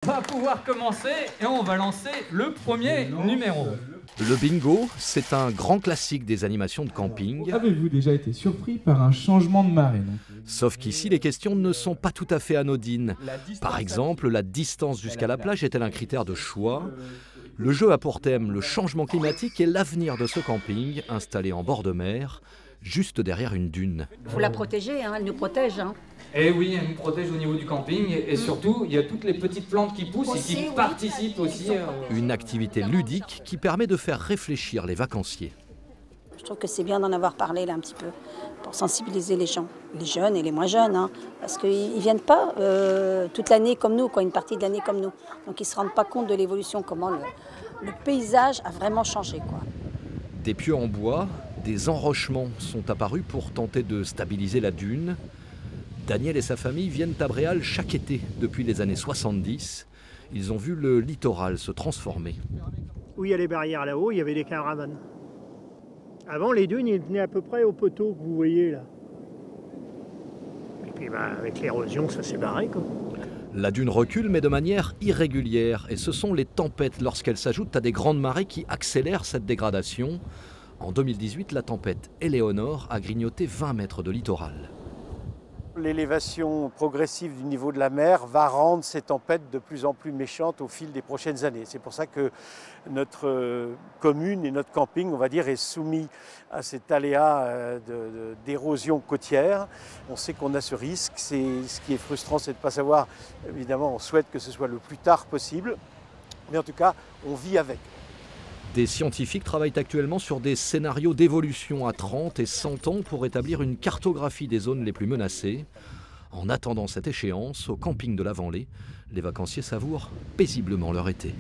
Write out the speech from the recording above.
On va pouvoir commencer et on va lancer le premier numéro. Le bingo, c'est un grand classique des animations de camping. Avez-vous déjà été surpris par un changement de marée? Sauf qu'ici, les questions ne sont pas tout à fait anodines. Par exemple, la distance jusqu'à la plage est-elle un critère de choix? Le jeu a pour thème le changement climatique et l'avenir de ce camping, installé en bord de mer, juste derrière une dune. Il faut la protéger, elle nous protège. Et oui, elle nous protège au niveau du camping et surtout, il y a toutes les petites plantes qui poussent et qui participent aussi. Une activité ludique qui permet de faire réfléchir les vacanciers. Je trouve que c'est bien d'en avoir parlé là un petit peu, pour sensibiliser les gens, les jeunes et les moins jeunes, parce qu'ils ne viennent pas toute l'année comme nous, une partie de l'année comme nous. Donc ils ne se rendent pas compte de l'évolution, comment le paysage a vraiment changé. Des pieux en bois, des enrochements sont apparus pour tenter de stabiliser la dune. Daniel et sa famille viennent à Bréal chaque été depuis les années 70. Ils ont vu le littoral se transformer. Où il y a les barrières là-haut, il y avait des caravanes. Avant, les dunes, ils tenaient à peu près au poteau que vous voyez là. Et puis avec l'érosion, ça s'est barré, quoi. La dune recule, mais de manière irrégulière. Et ce sont les tempêtes, lorsqu'elles s'ajoutent à des grandes marées, qui accélèrent cette dégradation. En 2018, la tempête Éléonore a grignoté 20 mètres de littoral. L'élévation progressive du niveau de la mer va rendre ces tempêtes de plus en plus méchantes au fil des prochaines années. C'est pour ça que notre commune et notre camping, on va dire, est soumis à cet aléa d'érosion côtière. On sait qu'on a ce risque. Ce qui est frustrant, c'est de ne pas savoir. Évidemment, on souhaite que ce soit le plus tard possible. Mais en tout cas, on vit avec. Des scientifiques travaillent actuellement sur des scénarios d'évolution à 30 et 100 ans pour établir une cartographie des zones les plus menacées. En attendant cette échéance, au camping de la Venlée, les vacanciers savourent paisiblement leur été.